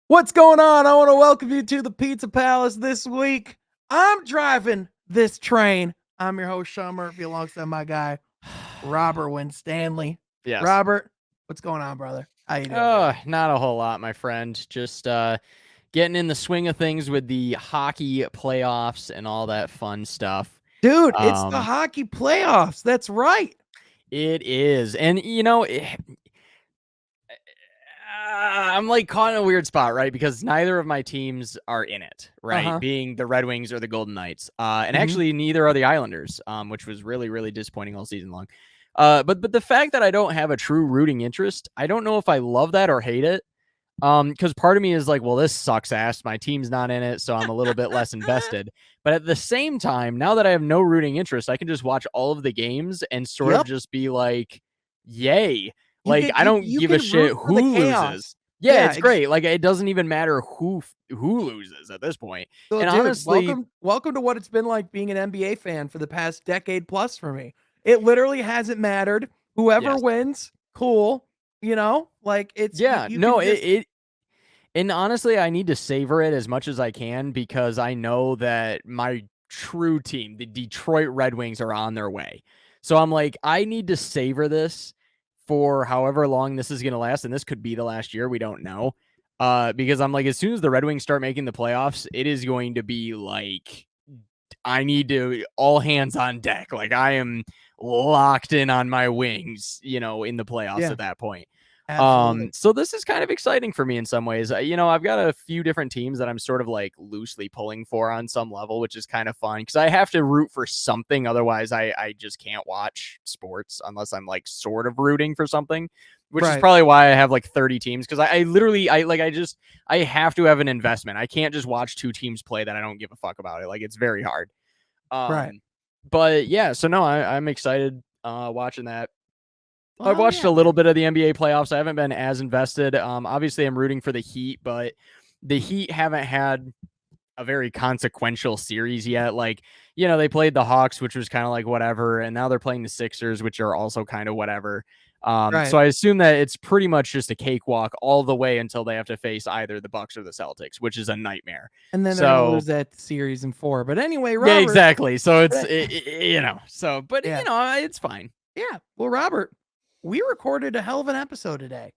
What's going on? I want to welcome you to the Pizza Palace this week. I'm driving this train. I'm your host, Sean Murphy, alongside my guy, Robert Winstanley. Yes. Robert, what's going on, brother? How you doing today? Not a whole lot, my friend. Just getting in the swing of things with the hockey playoffs and all that fun stuff. Dude, it's the Um, hockey playoffs. That's right. it is. And I'm like caught in a weird spot, right? Because neither of my teams are in it, right? Uh-huh. Being the Red Wings or the Golden Knights. And Mhm. actually neither are the Islanders, which was really, really disappointing all season long. But the fact that I don't have a true rooting interest, I don't know if I love that or hate it. Because part of me is like, well, this sucks ass. My team's not in it, so I'm a little bit less invested. But at the same time, now that I have no rooting interest, I can just watch all of the games and sort of Yep. just be like, yay. You Like, can I you, don't you give a can root shit for the who loses. chaos. Yeah, Yeah, it's great. Like, it doesn't even matter who loses at this point. so And dude, honestly, welcome to what it's been like being an NBA fan for the past decade plus for me. It literally hasn't mattered. Whoever yes. wins, cool. Like it's Yeah, you no, can just and honestly, I need to savor it as much as I can because I know that my true team, the Detroit Red Wings, are on their way. So I'm like, I need to savor this for however long this is going to last. And this could be the last year. We don't know. Because I'm like, as soon as the Red Wings start making the playoffs, it is going to be like, I need to all hands on deck. Like I am locked in on my wings, in the playoffs yeah, at that point. absolutely. So this is kind of exciting for me in some ways. I've got a few different teams that I'm sort of like loosely pulling for on some level, which is kind of fun because I have to root for something. Otherwise, I just can't watch sports unless I'm like sort of rooting for something, which is Right. probably why I have like 30 teams because I literally I have to have an investment. I can't just watch two teams play that I don't give a fuck about it. Like it's very hard. Right. But yeah, so no, I'm excited watching that. I've Well, watched yeah, a little man. bit of the NBA playoffs. I haven't been as invested. Obviously, I'm rooting for the Heat, but the Heat haven't had a very consequential series yet. Like, they played the Hawks, which was kind of like whatever, and now they're playing the Sixers, which are also kind of whatever. So Right. I assume that it's pretty much just a cakewalk all the way until they have to face either the Bucks or the Celtics, which is a nightmare. And then they're gonna So lose that series in 4. But anyway, yeah, Robert. exactly. So it's but- but Yeah. it's fine. Yeah. Well, Robert, we recorded a hell of an episode today.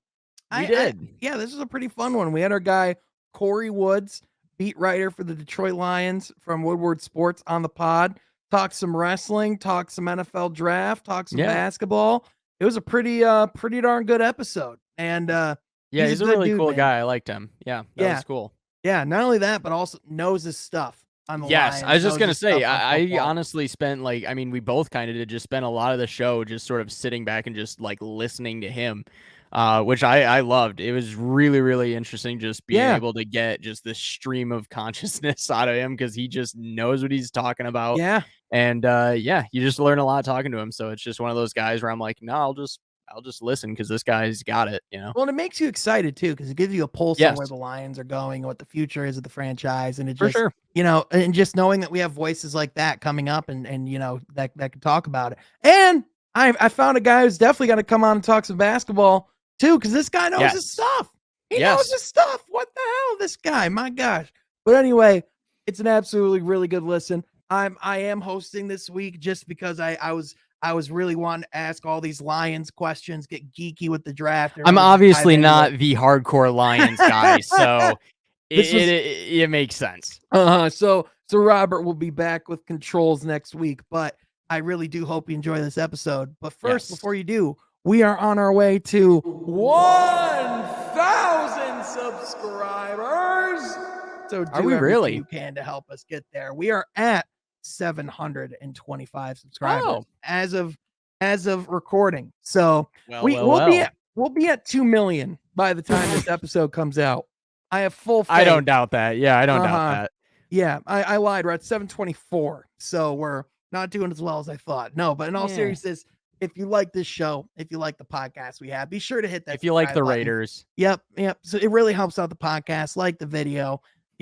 We did. Yeah, this is a pretty fun one. We had our guy Kory Woods, beat writer for the Detroit Lions from Woodward Sports, on the pod. Talk some wrestling, talk some NFL draft, talk some Yeah. basketball. It was a pretty darn good episode. And Yeah, he's a he's a good really dude, cool man. guy. I liked him. Yeah, that Yeah, was cool. yeah. Not only that, but also knows his stuff on the Yes, I Lions. was just Knows gonna his say, stuff on I football. honestly spent we both kind of did just spend a lot of the show just sort of sitting back and just like listening to him, which I loved. It was really, really interesting just being Yeah, able to get just this stream of consciousness out of him because he just knows what he's talking about. yeah. And yeah, you just learn a lot talking to him. So it's just one of those guys where I'm like, no, I'll just listen because this guy's got it. Well, and it makes you excited too, because it gives you a pulse on where Yes, the Lions are going and what the future is of the franchise. And it for just, sure. and just knowing that we have voices like that coming up and that can talk about it. And I found a guy who's definitely gonna come on and talk some basketball too, because this guy knows his Yes. stuff. He knows Yes. his stuff. What the hell, this guy? My gosh. But anyway, it's an absolutely really good listen. I am hosting this week just because I was really wanting to ask all these Lions questions, get geeky with the draft, and I'm really just dive obviously into not it. the hardcore Lions guy, so This was it makes sense. so Robert will be back with controls next week, but I really do hope you enjoy this episode. But first, Yes. before you do, we are on our way to 1,000 subscribers. So Are do we everything you really? can to help us get there. We are at 725 subscribers Oh, as of recording. So well, we well, we'll be well. at we'll be at 2 million by the time this episode comes out. I have full I faith. don't doubt that. Yeah, I don't doubt Uh-huh. that. Yeah, I lied. We're at 724. So we're not doing as well as I thought. No, but in all Yeah. seriousness, if you like this show, if you like the podcast we have, be sure to hit that If you like subscribe the button. Raiders, Yep. So it really helps out the podcast, like the video,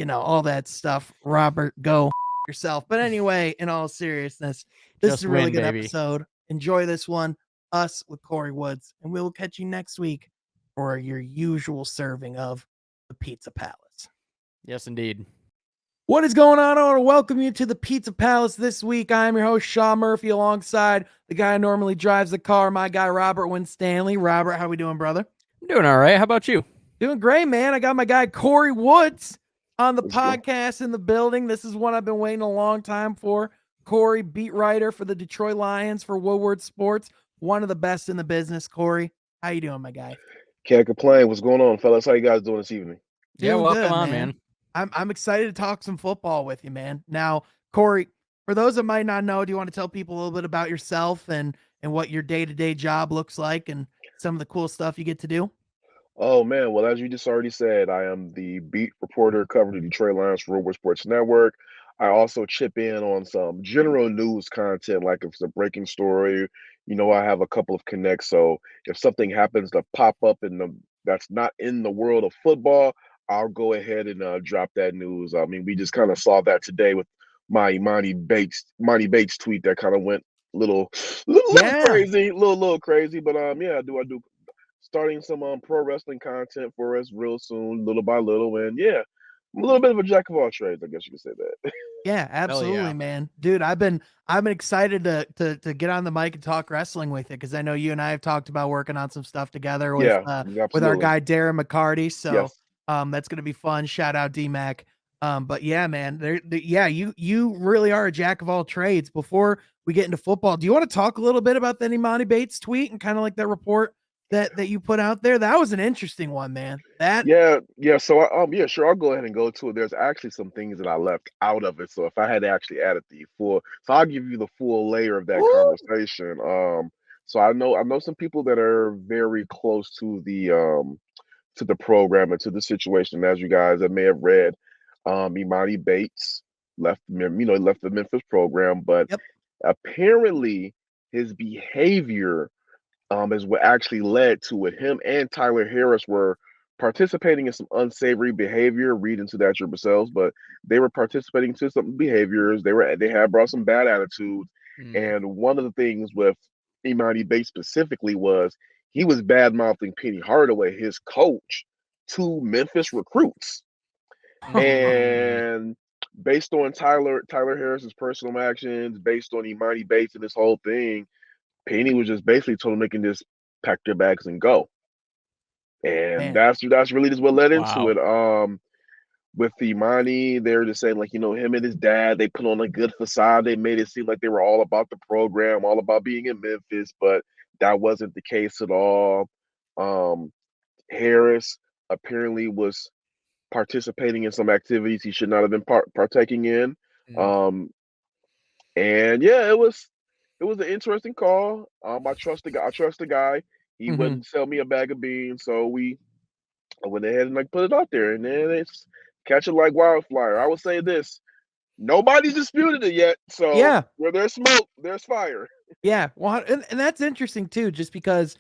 all that stuff. Robert, go yourself. But anyway, in all seriousness, this is just a really win, good baby. episode. Enjoy this one. Us with Kory Woods, and we will catch you next week for your usual serving of the Pizza Palace. Yes, indeed. What is going on? I want to welcome you to the Pizza Palace this week. I am your host, Shaw Murphy, alongside the guy who normally drives the car, my guy, Robert Winstanley. Robert, how we doing, brother? I'm doing all right. How about you? Doing great, man. I got my guy, Kory Woods, on the Let's go. podcast in the building. This is one I've been waiting a long time for. Kory, beat writer for the Detroit Lions for Woodward Sports. One of the best in the business, Kory. How you doing, my guy? Can't complain. What's going on, fellas? How you guys doing this evening? Doing welcome good, on, man. I'm excited to talk some football with you, man. Now, Kory, for those that might not know, do you want to tell people a little bit about yourself and what your day-to-day job looks like and some of the cool stuff you get to do? Oh man, well as you just already said, I am the beat reporter covering the Detroit Lions for Woodward Sports Network. I also chip in on some general news content, like if it's a breaking story. I have a couple of connects, so if something happens to pop up that's not in the world of football, I'll go ahead and drop that news. I mean, we just kind of saw that today with my Monty Bates tweet that kind of went little Yeah. crazy, little crazy, but yeah, I do starting some pro wrestling content for us real soon, little by little, and yeah, I'm a little bit of a jack of all trades, I guess you could say that. Yeah, absolutely, man. Dude, I've been excited to get on the mic and talk wrestling with you because I know you and I have talked about working on some stuff together with Yeah, with our absolutely. guy Darren McCarty. So Yes. that's gonna be fun. Shout out DMAC. But yeah, man, you really are a jack of all trades. Before we get into football, do you want to talk a little bit about the Imani Bates tweet and kind of like that report that you put out there? That was an interesting one, man. That Yeah. So, yeah, sure. I'll go ahead and go to it. There's actually some things that I left out of it. So, if I had actually added I'll give you the full layer of that Woo! conversation. So I know some people that are very close to the program and to the situation. As you guys that may have read, Imani Bates left the Memphis program, but Yep. apparently his behavior is what actually led to it. Him and Tyler Harris were participating in some unsavory behavior. Read into that yourselves, but they were participating to some behaviors. They had brought some bad attitudes, and one of the things with Imani Bates specifically was he was bad mouthing Penny Hardaway, his coach, to Memphis recruits, and based on Tyler Harris's personal actions, based on Imani Bates and this whole thing, Penny was just basically told him they can just pack their bags and go. And Man. that's really just what led into Wow. it. With Imani, they were just saying like, him and his dad, they put on a good facade. They made it seem like they were all about the program, all about being in Memphis, but that wasn't the case at all. Harris apparently was participating in some activities he should not have been partaking in. Um, and yeah, it was an interesting call. I trust the guy. I trust the guy. He Mhm. wouldn't sell me a bag of beans, so I went ahead and like put it out there, and then it's catch it like wildfire. I would say this: nobody's disputed it yet. So Yeah. where there's smoke, there's fire. Yeah, well, and that's interesting too, just because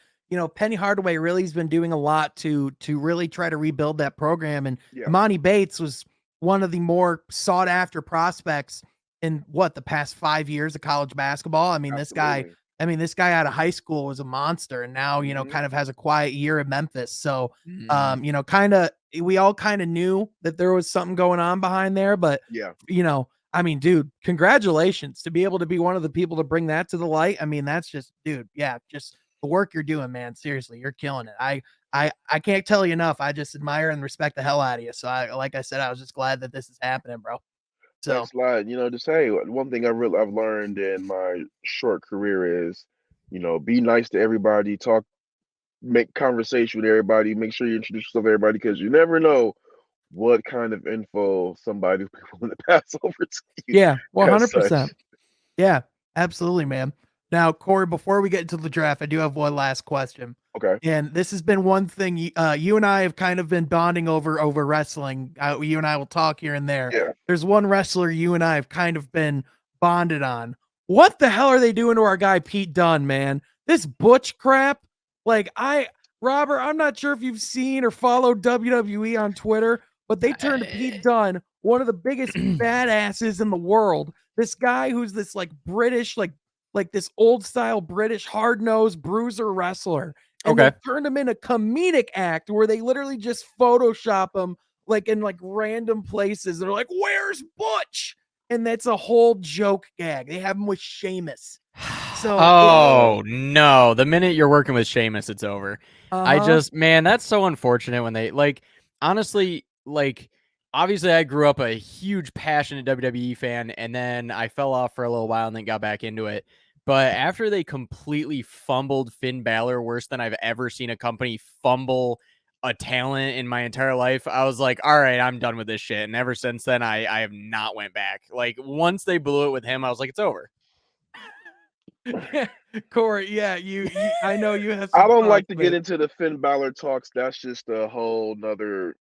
Penny Hardaway really has been doing a lot to really try to rebuild that program, and Yeah, Imani Bates was one of the more sought after prospects in the past 5 years of college basketball. I mean, absolutely. this guy out of high school was a monster, and now Hmm. kind of has a quiet year in Memphis. So, kind of we all kind of knew that there was something going on behind there, but Yeah, I mean, dude, congratulations to be able to be one of the people to bring that to the light. I mean, that's just, dude, yeah, just the work you're doing, man. Seriously, you're killing it. I can't tell you enough. I just admire and respect the hell out of you. So like I said, I was just glad that this is happening, bro. So thanks a lot. To say one thing I've learned in my short career is, be nice to everybody, make conversation with everybody, make sure you introduce yourself to everybody because you never know what kind of info somebody will be willing to pass over to you yeah, as such. 100%. Yeah, absolutely, man. Now, Kory, before we get into the draft, I do have one last question. Okay. And this has been one thing you and I have kind of been bonding over wrestling. You and I will talk here and there. Yeah. There's one wrestler you and I have kind of been bonded on. What the hell are they doing to our guy Pete Dunne, man? This butch crap. Like Robert, I'm not sure if you've seen or followed WWE on Twitter, but they turned Pete Dunne, one of the biggest badasses in the world. This guy who's this like British, like this old style British hard nosed bruiser wrestler, and Okay. they turned him in a comedic act where they literally just Photoshop him like in like random places. They're like, "Where's Butch?" And that's a whole joke gag. They have him with Sheamus. So Oh no! The minute you're working with Sheamus, it's over. uh-huh. Man, that's so unfortunate when they like. Honestly, like obviously, I grew up a huge passionate WWE fan, and then I fell off for a little while, and then got back into it. But after they completely fumbled Finn Balor worse than I've ever seen a company fumble a talent in my entire life, I was like, all right, I'm done with this shit. And ever since then, I have not went back. Like once they blew it with him, I was like, it's over. Kory, yeah, you I know you have I some don't thoughts, like to get man. into the Finn Balor talks. That's just a whole nother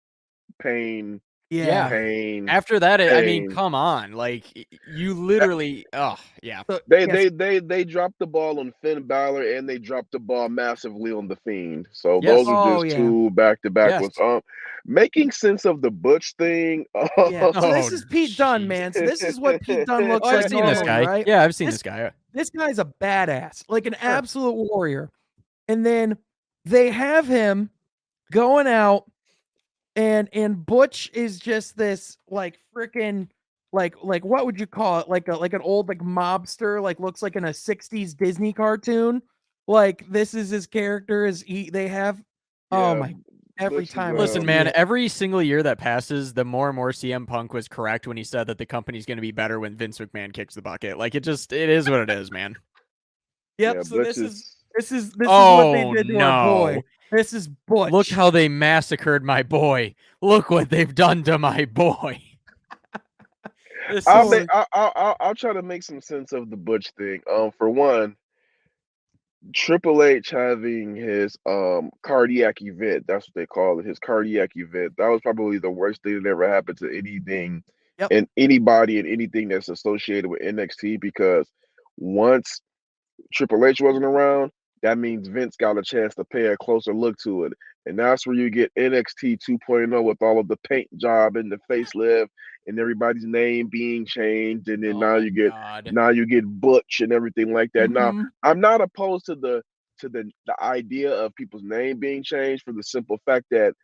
pain, Yeah. Yeah. pain, After that, I mean, pain. come on. Like you literally oh, yeah. So They yes, they they they dropped the ball on Finn Balor and they dropped the ball massively on the Fiend. So those Yes. are oh just yeah. two back to back Yes. ones. Making sense of the Butch thing. Yeah. So this Oh, is Pete Dunne, jeez. man. So this is what Pete Dunne Oh, looks I've like seen this normally, guy. right? Yeah, I've seen This this guy. this guy's a badass, like an Sure. absolute warrior. And then they have him going out and Butch is just this like freaking like what would you call it? Like an old like mobster, like looks like in a 60s Disney cartoon. Like this is his character is they have oh Yeah, my every Butch is time I Listen, see man, it. every single year that passes, the more and more CM Punk was correct when he said that the company's going to be better when Vince McMahon kicks the bucket. Like it is what it is, man. Yep, yeah, so Butch is this is what they Oh did to our no. boy. This is Look Butch. how they massacred my boy. Look what they've done to my boy. This I'll is make Corey. I'll try to make some sense of the Butch thing. For one, Triple H having his cardiac event, that's what they call it, his cardiac event. That was probably the worst thing that ever happened to anything Yep. and anybody and anything that's associated with NXT because once Triple H wasn't around, that means Vince got a chance to pay a closer look to it. And that's where you get NXT 2.0 with all of the paint job and the facelift and everybody's name being changed. And then oh now my you get god. Butch and everything like that. Now, Mhm. I'm not opposed to the idea of people's name being changed for the simple fact that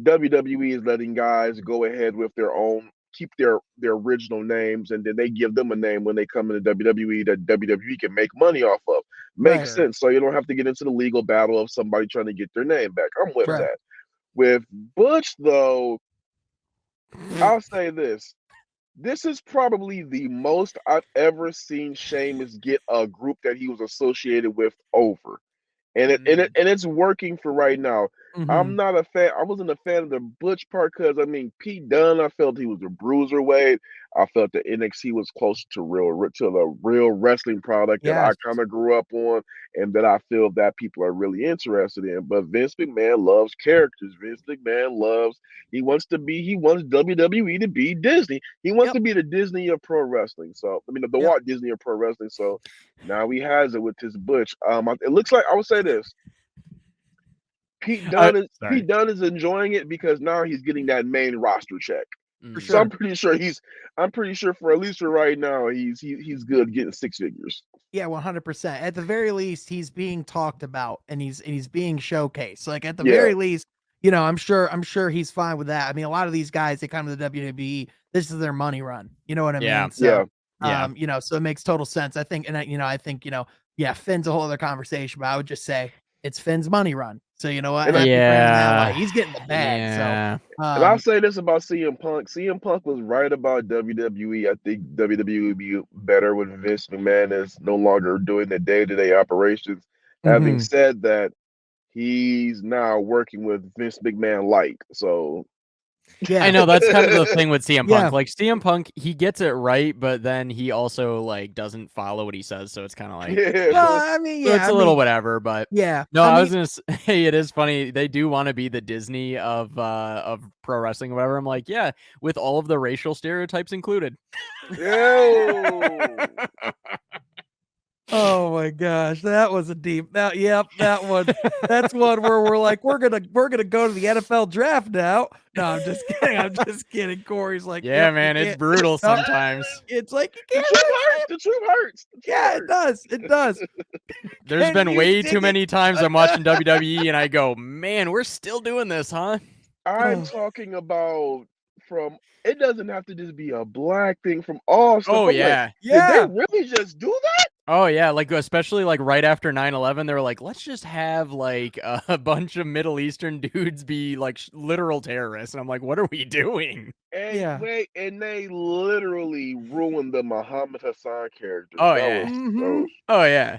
WWE is letting guys go ahead with their own, keep their original names, and then they give them a name when they come into WWE that WWE can make money off of. Right. Makes sense. So you don't have to get into the legal battle of somebody trying to get their name back. I'm with Right. that. With Butch, though, I'll say this. This is probably the most I've ever seen Sheamus get a group that he was associated with over. And it's working for right now. I'm Mhm. not a fan. I wasn't a fan of the Butch part because I mean Pete Dunne. I felt he was a bruiserweight. I felt that NXT was close to the real wrestling product that I Yes. kind of grew up on, and that I feel that people are really interested in. But Vince McMahon loves characters. Vince McMahon loves. He wants WWE to be Disney. He wants Yep. to be the Disney of pro wrestling. So I mean the Yep. Walt Disney of pro wrestling. So now he has it with his Butch. It looks like I would say this. Sorry. Pete Dunne is enjoying it because now he's getting that main roster check. For Mm. So sure. I'm pretty sure for at least for right now he's good getting six figures. Yeah, 100%. At the very least, he's being talked about and he's being showcased. Like at the Yeah, very least, you know, I'm sure he's fine with that. I mean, a lot of these guys they come to the WWE, this is their money run. You know what I Yeah. mean? So, yeah. Yeah. you know, so it makes total sense. I think, and I think, you know, yeah, Finn's a whole other conversation, but I would just say it's Finn's money run. So you know what? And I, Happy for him in that way. Yeah. He's getting the bag. So, Yeah. and I'll say this about CM Punk. CM Punk was right about WWE. I think WWE would be better when Vince McMahon is no longer doing the day-to-day operations. Having mhm. said that, he's now working with Vince McMahon light. So I Yeah, know that's kind of the thing with CM yeah. Punk. Like CM Punk, he gets it right, but then he also like doesn't follow what he says, so it's kind of like yeah, Well, so I mean, so yeah, it's I a little mean, whatever. But yeah, no, I I mean, was gonna say it is funny. They do want to be the Disney of pro wrestling or whatever. I'm like, yeah, with all of the racial stereotypes included. Yo. oh my gosh, that was a deep. That yep, that one. That's one where we're like, we're gonna go to the NFL draft now. No, I'm just kidding. I'm just kidding. Corey's like, Yeah, yep, you man, it's can't. brutal Nope. sometimes. It's like you The can't truth really say hurts. it. The truth hurts. The truth Yeah, it hurts. does. It does. There's Can been you way dig too it? many times I'm watching WWE and I go, man, we're still doing this, huh? I'm talking about from it doesn't have to just be a black thing from all stuff. Oh I'm like, yeah. did they Yeah. really just do that? Oh yeah, like especially like right after 9/11, they were like, let's just have like a bunch of Middle Eastern dudes be like literal terrorists, and I'm like, what are we doing? And Yeah. they literally ruined the Muhammad Hassan character. Oh That yeah, was so oh yeah.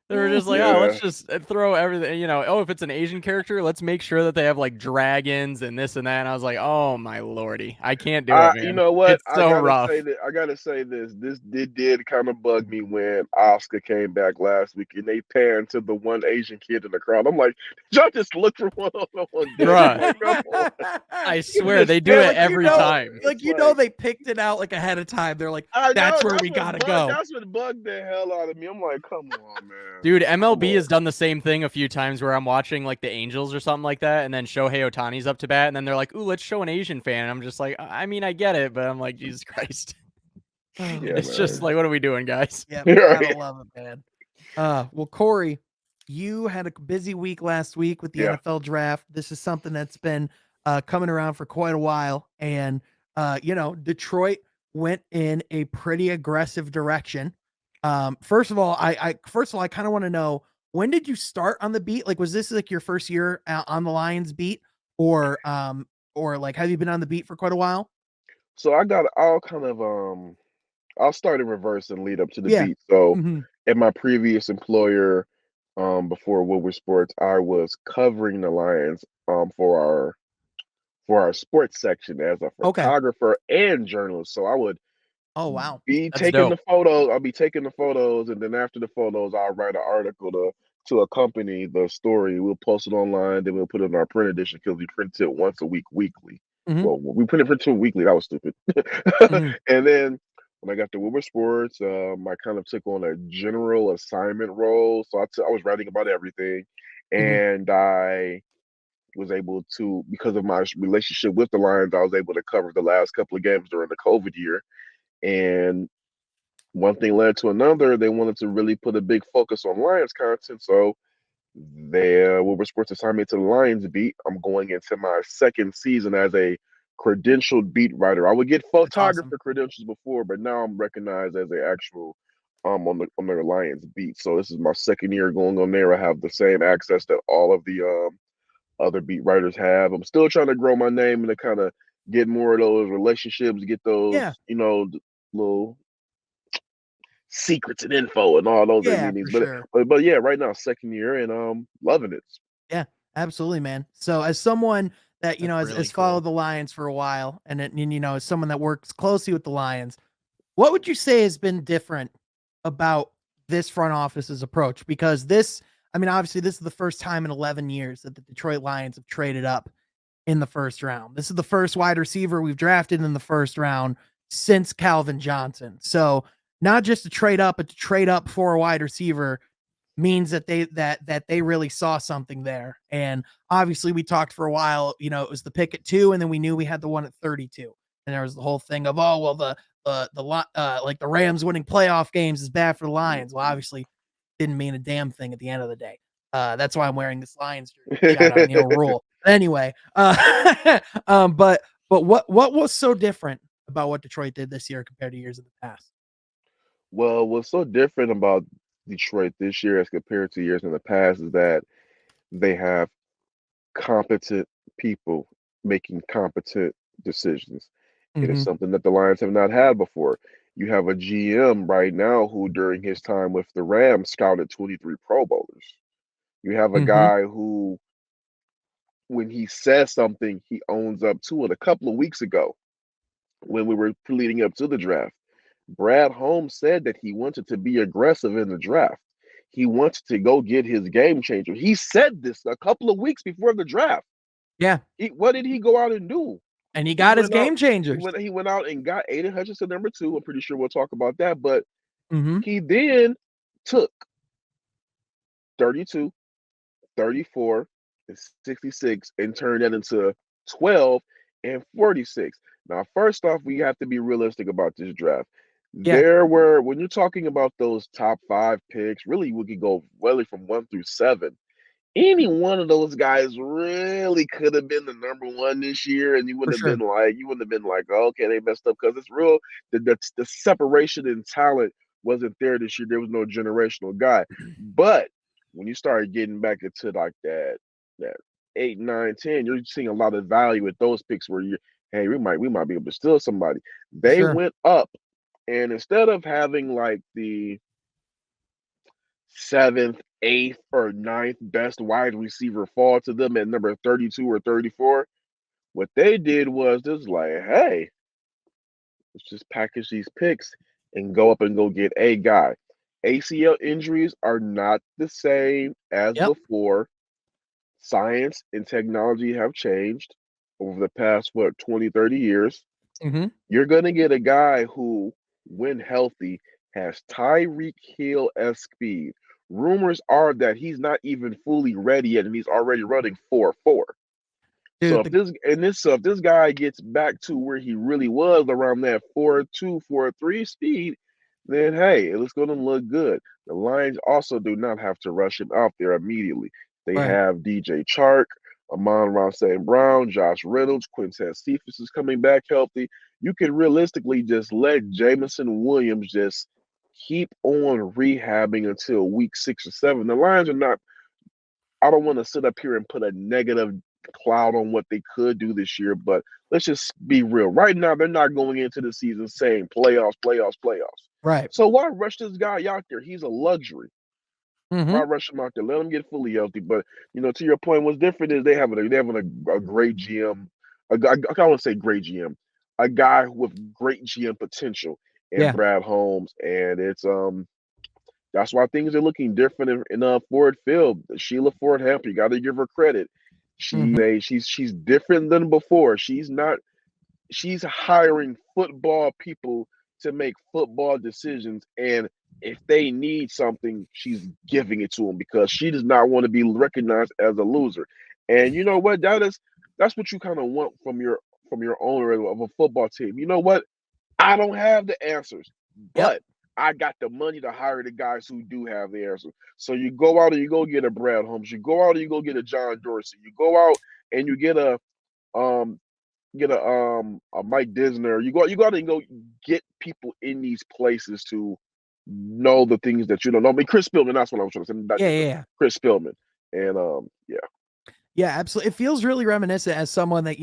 They were just like, oh, let's yeah. just throw everything, oh, if it's an Asian character, let's make sure that they have like dragons and this and that. And I was like, oh my lordy, I can't do it, You man. know what? It's so rough. I gotta say this. This did kind of bug me when Oscar came back last week and they panned to the one Asian kid in the crowd. I'm like, did y'all just look for one on deck? I'm Bruh. like, come on. I You swear just they do it stand every out. time. Like It's they picked it out like ahead of time. They're like, I that's know where we gotta go. that's what bugged the hell out of me. I'm like, come on, man. Dude, Come MLB on. has done the same thing a few times where I'm watching like the Angels or something like that, and then Shohei Otani's up to bat, and then they're like, ooh, let's show an Asian fan. And I'm just like, I mean, I get it, but I'm like, Jesus Christ. Oh, Yeah, It's just like, what are we doing, guys? yeah, Right. gotta love it, man. Well, Kory, you had a busy week last week with the Yeah. NFL draft. This is something that's been coming around for quite a while, and Detroit went in a pretty aggressive direction. First of all, I kind of want to know, when did you start on the beat? Like, was this like your first year on the Lions beat, or like have you been on the beat for quite a while? So I'll start in reverse and lead up to the Yeah. beat. So Hmm. at my previous employer, before Woodward Sports, I was covering the Lions for our sports section as a Okay. photographer and journalist. So I would Oh wow. be That's taking the dope. photos. I'll be taking the photos, and then after the photos, I'll write an article to accompany the story. We'll post it online, then we'll put it in our print edition because we print it once a week, weekly. Hmm. Well, we print it weekly. That was stupid. Hmm. And then when I got to Woodward Sports, I kind of took on a general assignment role. So I was writing about everything, Hmm. and I was able to, because of my relationship with the Lions, I was able to cover the last couple of games during the COVID year. And one thing led to another. They wanted to really put a big focus on Lions content. So Woodward Sports assigned me to the Lions beat. I'm going into my second season as a credentialed beat writer. I would get That's awesome. photographer credentials before, but now I'm recognized as an actual on the Lions beat. So this is my second year going on there. I have the same access that all of the other beat writers have. I'm still trying to grow my name and to kind of get more of those relationships, get those, Yeah. little secrets and info and all those Yeah, meetings. for sure. But yeah, right now, second year and loving it. Yeah, absolutely, man. So as someone that, That's really has cool. followed the Lions for a while, as someone that works closely with the Lions, what would you say has been different about this front office's approach? Because obviously this is the first time in 11 years that the Detroit Lions have traded up in the first round. This is the first wide receiver we've drafted in the first round since Calvin Johnson. So not just to trade up, but to trade up for a wide receiver means that they really saw something there. And obviously we talked for a while, it was the pick at 2, and then we knew we had the one at 32. And there was the whole thing of, oh, well, like the Rams winning playoff games is bad for the Lions. Well, obviously didn't mean a damn thing at the end of the day. That's why I'm wearing this Lions jersey. Shout out Neil Rule. Anyway, but what was so different about what Detroit did this year compared to years in the past? Well, what's so different about Detroit this year as compared to years in the past is that they have competent people making competent decisions. It is Mm-hmm. something that the Lions have not had before. You have a GM right now who, during his time with the Rams, scouted 23 Pro Bowlers. You have a Mm-hmm. guy who, when he says something, he owns up to it. A couple of weeks ago, when we were leading up to the draft, Brad Holmes said that he wanted to be aggressive in the draft. He wants to go get his game changer. He said this a couple of weeks before the draft. Yeah. What did he go out and do? And he He got his went out. game changers. He went out and got Aiden Hutchinson #2. I'm pretty sure we'll talk about that. But Mm-hmm. he then took 32, 34, and 66 and turned that into 12 and 46. Now, first off, we have to be realistic about this draft. Yeah. When you're talking about those top 5 picks, really we could go really from 1 through 7. any one of those guys really could have been the number one this year, and you For wouldn't have sure. been like, oh, okay, they messed up because it's real. The separation in talent wasn't there this year. There was no generational guy. But when you start getting back into like that 8, 9, 10, you're seeing a lot of value with those picks where you, hey, we might be able to steal somebody. For They sure. went up, and instead of having like the seventh, eighth, or ninth best wide receiver fall to them at number 32 or 34. What they did was just like, hey, let's just package these picks and go up and go get a guy. ACL injuries are not the same as Yep. before. Science and technology have changed over the past, 20, 30 years. Mm-hmm. You're going to get a guy who, when healthy, has Tyreek Hill-esque speed. Rumors are that he's not even fully ready yet, and he's already running 4.4. So Dude, if this guy gets back to where he really was around that 4.2, 4.3 speed, then hey, it's going to look good. The Lions also do not have to rush him out there immediately. They right. have DJ Chark, Amon-Ra St. Brown, Josh Reynolds, Quintez Cephas is coming back healthy. You can realistically just let Jameson Williams just keep on rehabbing until week 6 or 7. The Lions are not. I don't want to sit up here and put a negative cloud on what they could do this year, but let's just be real. Right now, they're not going into the season saying playoffs, playoffs, playoffs. Right. So why rush this guy out there? He's a luxury. Mm-hmm. Why rush him out there? Let him get fully healthy. But to your point, what's different is they're having a great GM. I want to say great GM, a guy with great GM potential in Yeah. Brad Holmes, and that's why things are looking different in Ford Field. Sheila Ford Hamp, you got to give her credit. Mm-hmm. She's different than before. She's hiring football people to make football decisions, and if they need something, she's giving it to them because she does not want to be recognized as a loser. And you know what? That's what you kind of want from your owner of a football team. You know what? I don't have the answers, Yep. but I got the money to hire the guys who do have the answers. So you go out and you go get a Brad Holmes. You go out and you go get a John Dorsey. You go out and you um get a Mike Disner. You go out and go get people in these places to know the things that you don't know. I mean, Chris Spillman. That's what I was trying to say. Not Yeah. Disner, Yeah. Chris Spillman. And yeah. Yeah, absolutely. It feels really reminiscent as someone that,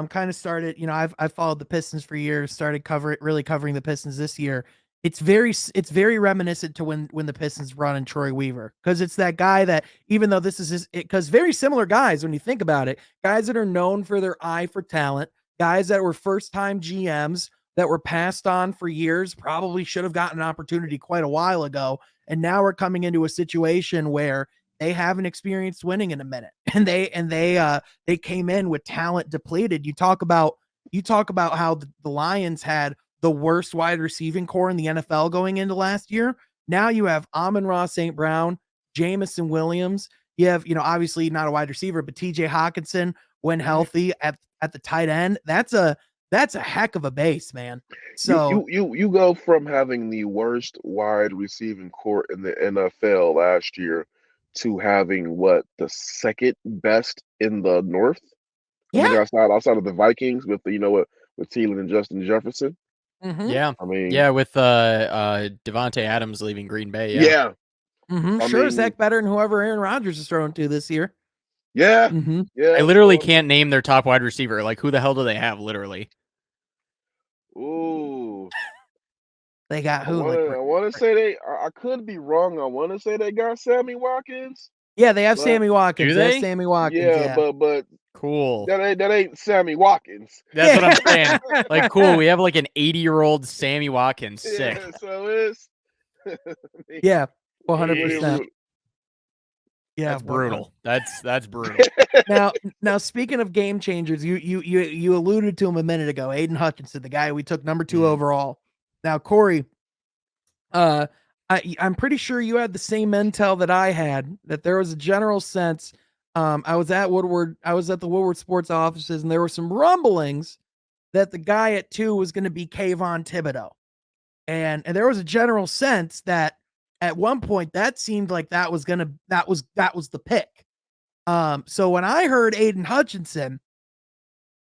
kind of started, I've followed the Pistons for years, started really covering the Pistons this year. It's very reminiscent to when the Pistons run in Troy Weaver, because it's that guy that, even though this is because very similar guys when you think about it, guys that are known for their eye for talent, guys that were first time GMs that were passed on for years, probably should have gotten an opportunity quite a while ago, and now we're coming into a situation where they haven't experienced winning in a minute, and they came in with talent depleted. You talk about how the Lions had the worst wide receiving core in the NFL going into last year. Now you have Amon-Ra St. Brown, Jameson Williams. You have, obviously not a wide receiver, but TJ Hawkinson when healthy at the tight end. That's a heck of a base, man. You So you you you go from having the worst wide receiving core in the NFL last year to having what, the second best in the North? I yeah. mean, outside of the Vikings with with Thielen and Justin Jefferson. Mm-hmm. Yeah. I mean, Yeah, with Devontae Adams leaving Green Bay, yeah. yeah. Mm-hmm. I Sure as mean, heck better than whoever Aaron Rodgers is throwing to this year. yeah, Mm-hmm. I yeah. literally So, can't name their top wide receiver. Like, who the hell do they have, literally? ooh, They got I who? wanna Like, I wanna say I could be wrong. I wanna say they got Sammy Watkins, yeah, they have but Sammy Watkins. Do They have they? Sammy Watkins. yeah, Yeah. but Cool. that ain't Sammy Watkins. That's what I'm Yeah. saying. Like, cool. We have like an 80-year-old Sammy Watkins. Sick. Yeah, so it's Yeah. Jeez. 100%. Yeah. That's 100. brutal. That's brutal. Now, speaking of game changers, you alluded to him a minute ago. Aiden Hutchinson, the guy we took number 2 overall. Now, Kory, I'm pretty sure you had the same intel that I had, that there was a general sense. I was at the Woodward Sports offices, and there were some rumblings that the guy at 2 was going to be Kayvon Thibodeau. And there was a general sense that at one point that seemed like that was the pick. So when I heard Aiden Hutchinson,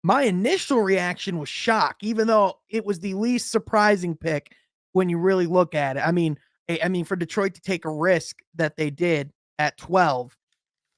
my initial reaction was shock, even though it was the least surprising pick when you really look at it. I mean, for Detroit to take a risk that they did at 12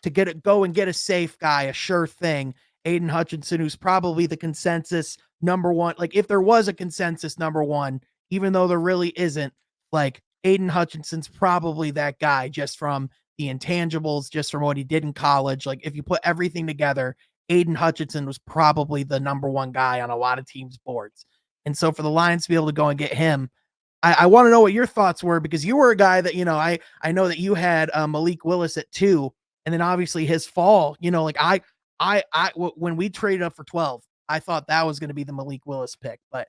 to go and get a safe guy, a sure thing, Aiden Hutchinson, who's probably the consensus number one. Like, if there was a consensus number one, even though there really isn't, like, Aiden Hutchinson's probably that guy just from the intangibles, just from what he did in college. Like, if you put everything together, Aiden Hutchinson was probably the number one guy on a lot of teams' boards. And so for the Lions to be able to go and get him, I want to know what your thoughts were, because you were a guy that, I know that you had Malik Willis at 2, and then obviously his fall, like when we traded up for 12, I thought that was going to be the Malik Willis pick. But,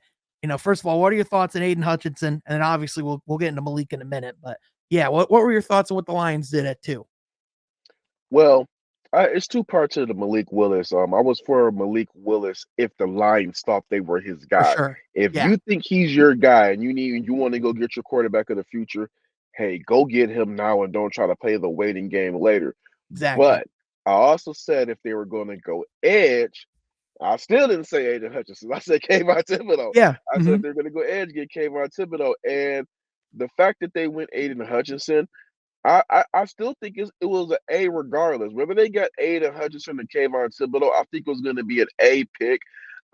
first of all, what are your thoughts on Aiden Hutchinson? And then obviously we'll get into Malik in a minute, but yeah, what were your thoughts on what the Lions did at 2? Well, it's two parts of the Malik Willis. I was for Malik Willis if the Lions thought they were his For guy. sure. If Yeah, you think he's your guy and you want to go get your quarterback of the future, hey, go get him now and don't try to play the waiting game later. exactly. But I also said if they were going to go edge, I still didn't say Aiden Hutchinson. I said Kayvon Thibodeau. Yeah. I said if they're going to go edge, get Kayvon Thibodeau. And the fact that they went Aiden Hutchinson, I still think it was an A regardless. Whether they got Aiden Hutchinson and Kayvon Thibodeau, I think it was going to be an A pick.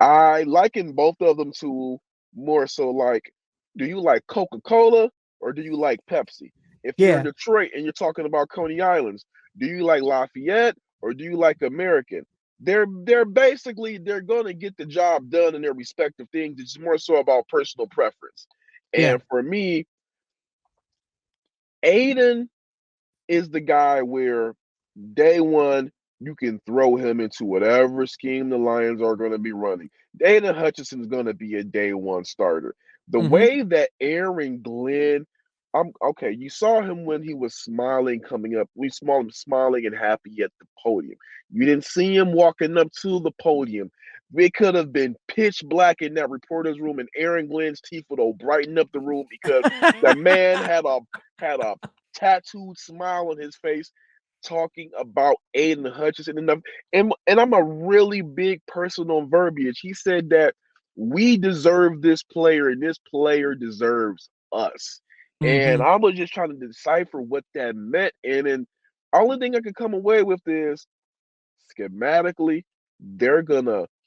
I liken both of them to more so like, do you like Coca-Cola or do you like Pepsi? If you're in Yeah. Detroit and you're talking about Coney Islands, do you like Lafayette or do you like American? They're basically they're gonna get the job done in their respective things. It's more so about personal preference. Yeah. And for me, Aiden is the guy where day one you can throw him into whatever scheme the Lions are going to be running. Aiden Hutchinson is going to be a day one starter. The Mm-hmm. way that Aaron Glenn, I'm okay. You saw him when he was smiling coming up. We saw him smiling and happy at the podium. You didn't see him walking up to the podium. It could have been pitch black in that reporter's room, and Aaron Glenn's teeth would have brightened up the room because the man had a tattooed smile on his face talking about Aiden Hutchinson. And I'm a really big person on verbiage. He said that we deserve this player and this player deserves us. And Mm-hmm. I was just trying to decipher what that meant. And then only thing I could come away with is schematically,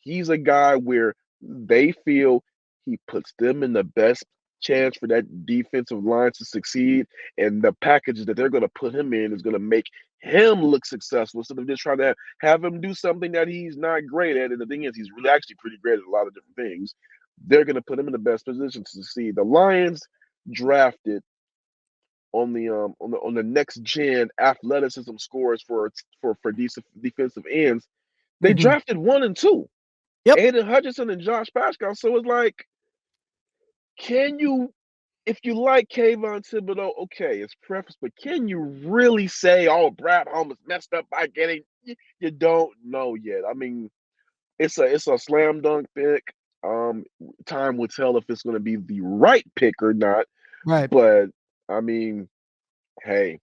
he's a guy where they feel he puts them in the best chance for that defensive line to succeed, and the packages that they're going to put him in is going to make him look successful instead of just trying to have him do something that he's not great at. And the thing is, he's really actually pretty great at a lot of different things. They're going to put him in the best position to succeed. The Lions drafted on the next gen athleticism scores for defensive ends. They Mm-hmm. drafted 1 and 2, Yep. Aiden Hutchinson and Josh Pascal. So it's like, can you, if you like Kayvon Thibodeau, okay, it's preference, but can you really say, oh, Brad Holmes messed up by getting? You don't know yet. I mean, it's a slam dunk pick. Time will tell if it's going to be the right pick or not. Right. But I mean, hey,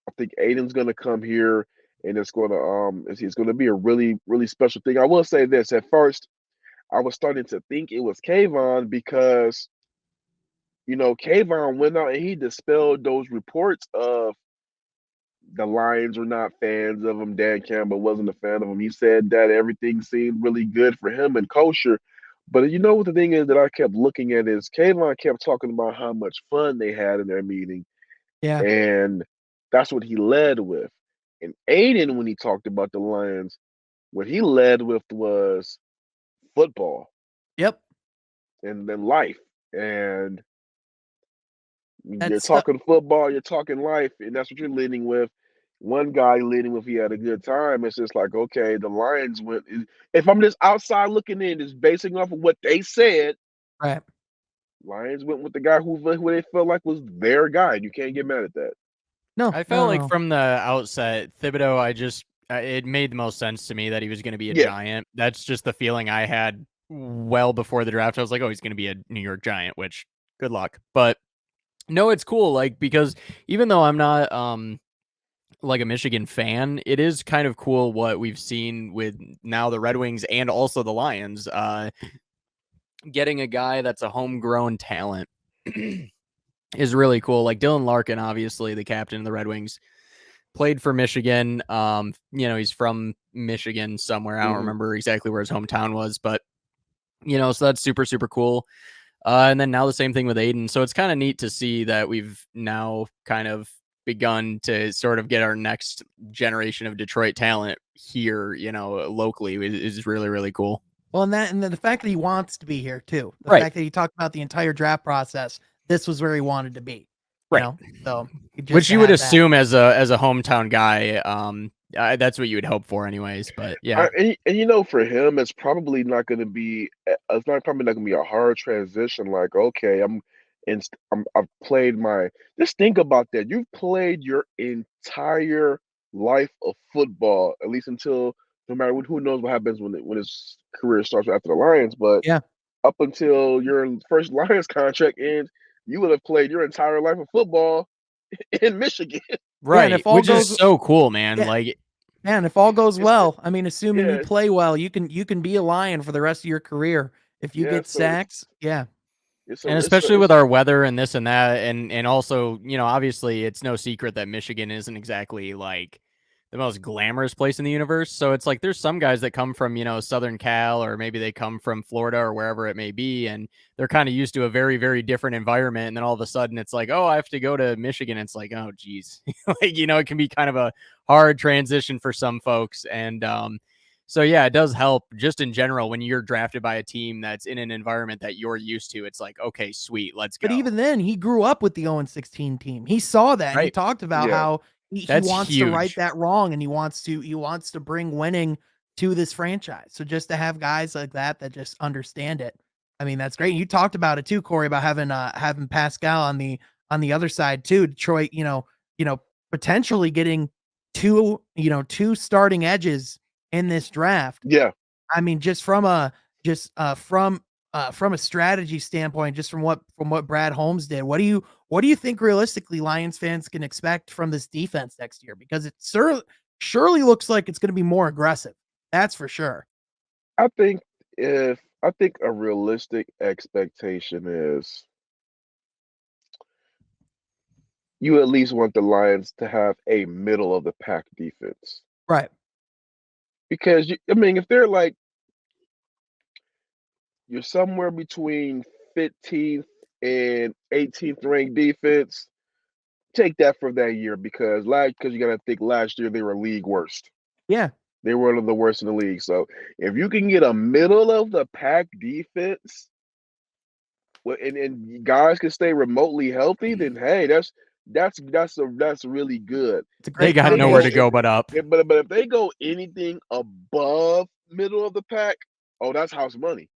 I think Aiden's going to come here, and it's going to be a really really special thing. I will say this: at first, I was starting to think it was Kayvon because Kayvon went out and he dispelled those reports of the Lions were not fans of him. Dan Campbell wasn't a fan of him. He said that everything seemed really good for him and kosher. But you know what the thing is that I kept looking at is Kayvon kept talking about how much fun they had in their meeting, Yeah. and that's what he led with. And Aiden, when he talked about the Lions, what he led with was football Yep. and then life. And you're That's the talking football, you're talking life, and that's what you're leading with. One guy leading with he had a good time. It's just like, okay, the Lions went. If I'm just outside looking in, just basing off of what they said, right. Lions went with the guy who they felt like was their guy. And you can't get mad at that. No, I no, felt like no. from the outset, Thibodeau, it made the most sense to me that he was going to be a Yeah. Giant. That's just the feeling I had well before the draft. I was like, oh, he's going to be a New York Giant, which good luck. But No, it's cool. Like, because even though I'm not like a Michigan fan, it is kind of cool what we've seen with now the Red Wings and also the Lions. Getting a guy that's a homegrown talent is really cool. Like Dylan Larkin, obviously the captain of the Red Wings, played for Michigan. He's from Michigan somewhere. I don't remember exactly where his hometown was, but so that's super, super cool. And then now the same thing with Aiden. So it's kind of neat to see that we've now kind of begun to sort of get our next generation of Detroit talent here, locally is really, really cool. Well, and the fact that he wants to be here too. The Right. fact that he talked about the entire draft process, this was where he wanted to be. Right. So which you would assume as a hometown guy, that's what you would hope for, anyways. But yeah, and for him, it's probably not going to be. It's not probably not going to be a hard transition. Like, okay, I've played my. Just think about that. You've played your entire life of football, at least until no matter who knows what happens when his career starts after the Lions, but yeah. up until your first Lions contract ends, you would have played your entire life of football in Michigan. right. Yeah, if all which goes, is so cool, man. Yeah. Like, man, if all goes well, I mean, assuming you Yeah. play well, you can be a Lion for the rest of your career if you Yeah, get so sacks. Yeah. and especially with our weather and this and that, and also, obviously it's no secret that Michigan isn't exactly like the most glamorous place in the universe. So it's like there's some guys that come from, Southern Cal, or maybe they come from Florida or wherever it may be, and they're kind of used to a very, very different environment. And then all of a sudden it's like, oh, I have to go to Michigan. It's like, oh, geez. Like, it can be kind of a hard transition for some folks. And so yeah, it does help just in general when you're drafted by a team that's in an environment that you're used to. It's like, okay, sweet, let's go. But even then, he grew up with the 0-16 team. He saw that, and he Right. talked about Yeah. how he That's wants to right huge. that wrong, and he wants to bring winning to this franchise. So just to have guys like that just understand it, I mean, that's great. You talked about it too, Kory, about having Pascal on the other side too. Detroit, potentially getting two starting edges in this draft. Yeah. I mean, just from a strategy standpoint, just from what Brad Holmes did, what do you think realistically Lions fans can expect from this defense next year? Because it surely looks like it's going to be more aggressive. That's for sure. I think I think a realistic expectation is you at least want the Lions to have a middle of the pack defense. Right. Because if they're like you're somewhere between 15th and 18th ranked defense, take that for that year because you got to think last year they were league worst. Yeah. They were one of the worst in the league. So if you can get a middle of the pack defense, and guys can stay remotely healthy, then hey, that's really good. It's a They great got nowhere to combination. go but up. But if they go anything above middle of the pack, oh, that's house money.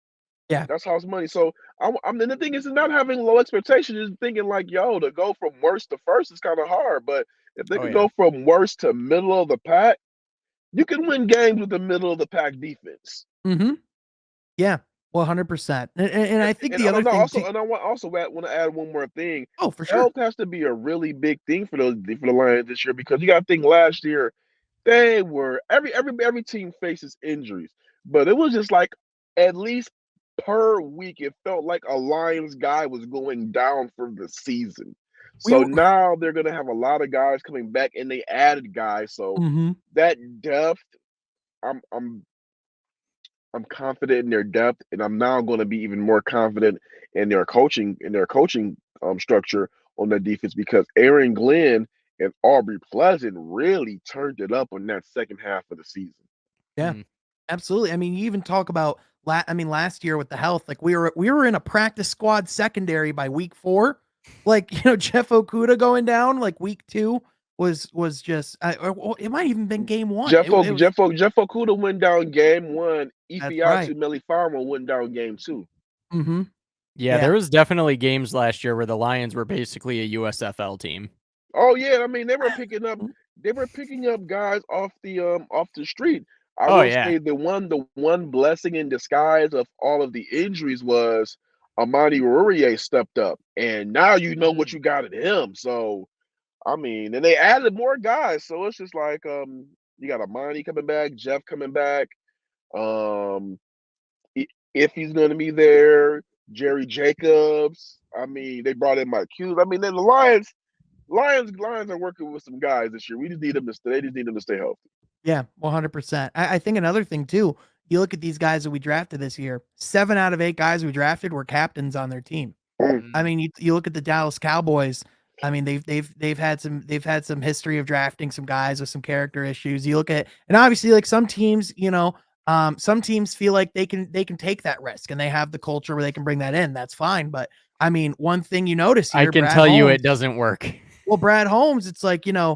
Yeah. That's house money. So I'm and the thing is not having low expectations, just thinking like, yo, to go from worst to first is kind of hard. But if they Oh, can yeah. go from worst to middle of the pack, you can win games with the middle of the pack defense. Mm-hmm. Yeah. 100%. And I think And the other thing also, and I want to add one more thing. oh, for sure. Health has to be a really big thing for the Lions this year because you got to think last year they were every team faces injuries, but it was just like at least per week it felt like a Lions guy was going down for the season. So now they're gonna have a lot of guys coming back, and they added guys. So that depth, I'm confident in their depth, and I'm now going to be even more confident in their coaching structure on the defense because Aaron Glenn and Aubrey Pleasant really turned it up on that second half of the season. Yeah, absolutely. I mean, you even talk about last year with the health, like we were in a practice squad secondary by week 4. Like, Jeff Okuda going down like week 2 was just or it might even been game 1. Jeff Okuda went down game 1. That's right. Ifeatu Melifarmo went down game 2. Mm-hmm. Yeah, there was definitely games last year where the Lions were basically a USFL team. Oh yeah, I mean they were picking up guys off the street. I will say the one blessing in disguise of all of the injuries was Amani Aurier stepped up, and now you know what you got in him. So, I mean, and they added more guys, so it's just like you got Amani coming back, Jeff coming back, um, if he's going to be there, Jerry Jacobs. I mean, they brought in Mike Hughes. I mean, then the Lions are working with some guys this year. We just need them to stay. They just need them to stay healthy. Yeah, 100%. I think another thing too, you look at these guys that we drafted this year, 7 out of 8 guys we drafted were captains on their team. I mean, you look at the Dallas Cowboys. I mean, they've had some history of drafting some guys with some character issues. You look at, and obviously like some teams, some teams feel like they can take that risk and they have the culture where they can bring that in. That's fine. But I mean, one thing you notice here, I can Brad tell you Holmes, it doesn't work. well, Brad Holmes, it's like, yeah,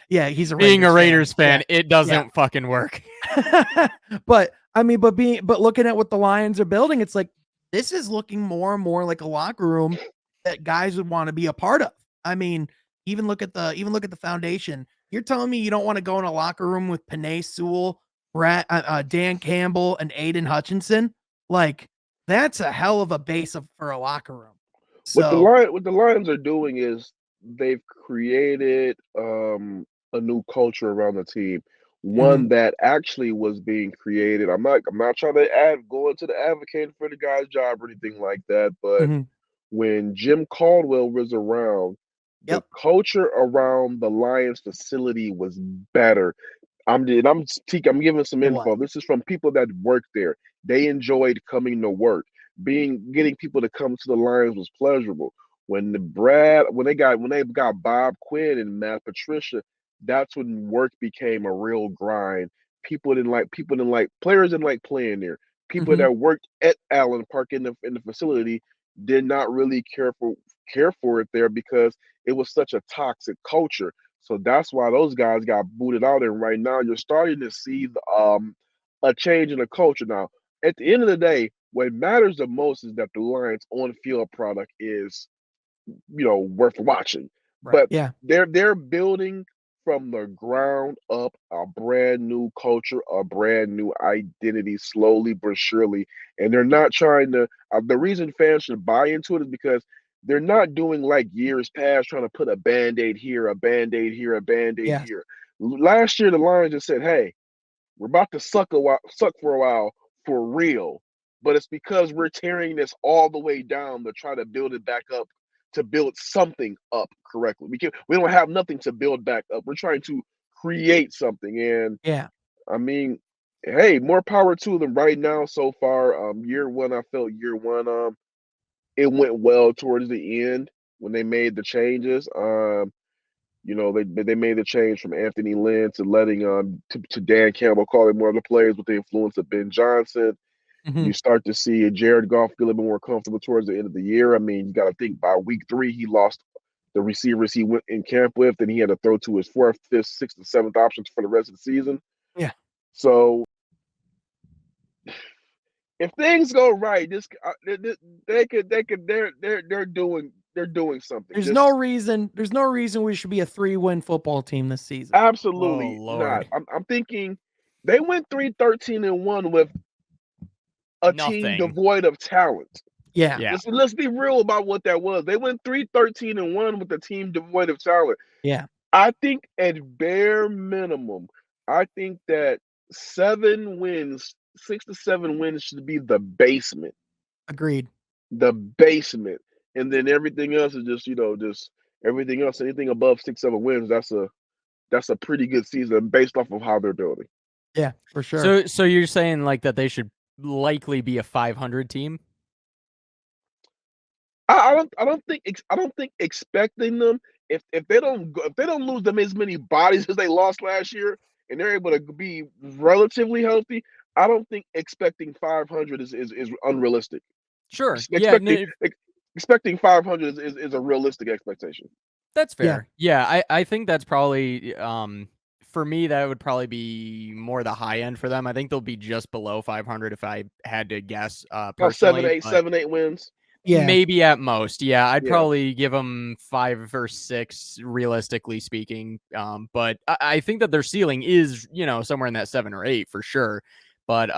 he's a Being Raiders a Raiders fan, Yeah. it doesn't fucking work. But I mean, but looking at what the Lions are building, it's like this is looking more and more like a locker room that guys would want to be a part of. I mean, even look at the foundation. You're telling me you don't want to go in a locker room with Penei Sewell, Dan Campbell, and Aiden Hutchinson? Like that's a hell of a base for a locker room. So What the Lions are doing is they've created a new culture around the team. One that actually was being created. I'm not trying to go into the advocating for the guy's job or anything like that, but when Jim Caldwell was around, the culture around the Lions facility was better. I'm giving some info. This is from people that worked there. They enjoyed coming to work. Getting people to come to the Lions was pleasurable. When they got Bob Quinn and Matt Patricia, that's when work became a real grind. Players didn't like playing there. People that worked at Allen Park in the facility did not really care for it there because it was such a toxic culture. So that's why those guys got booted out. And right now, you're starting to see a change in the culture. Now, at the end of the day, what matters the most is that the Lions on-field product is, worth watching. right, But they're building from the ground up a brand new culture, a brand new identity, slowly but surely. And they're not trying to. The reason fans should buy into it is because they're not doing like years past, trying to put a band-aid here, a band-aid here, a band-aid here. Last year, the Lions just said, "Hey, we're about to suck for a while for real." But it's because we're tearing this all the way down to try to build it back up, to build something up correctly. We don't have nothing to build back up. We're trying to create something. And I mean, hey, more power to them right now so far. Year one, I felt it went well towards the end when they made the changes. They made the change from Anthony Lynn to letting to Dan Campbell calling more of the plays with the influence of Ben Johnson. You start to see Jared Goff get a little bit more comfortable towards the end of the year. I mean, you got to think by week 3, he lost the receivers he went in camp with, and he had to throw to his 4th, 5th, 6th, and 7th options for the rest of the season. Yeah. So if things go right, they're doing something. There's no reason we should be a 3-win football team this season. Absolutely not. I'm thinking they went 3-13-1 with a team devoid of talent. Yeah. Let's be real about what that was. They went 3-13-1 with a team devoid of talent. Yeah. I think at bare minimum, I think that 6 to 7 wins should be the basement. Agreed. The basement. And then everything else is just everything else, anything above 6, 7 wins, that's a pretty good season based off of how they're building. Yeah, for sure. So you're saying like that they should likely be a 500 team? I don't think expecting them if they don't lose them as many bodies as they lost last year and they're able to be relatively healthy, I don't think expecting 500 is unrealistic. Sure. Expecting 500 is a realistic expectation. That's fair. Yeah, I think that's probably for me that would probably be more the high end for them. I think they'll be just below 500 if I had to guess personally. 7, 8 wins. Yeah. Maybe at most. Yeah, I'd probably give them 5 or 6 realistically speaking. But I think that their ceiling is, somewhere in that 7 or 8 for sure. But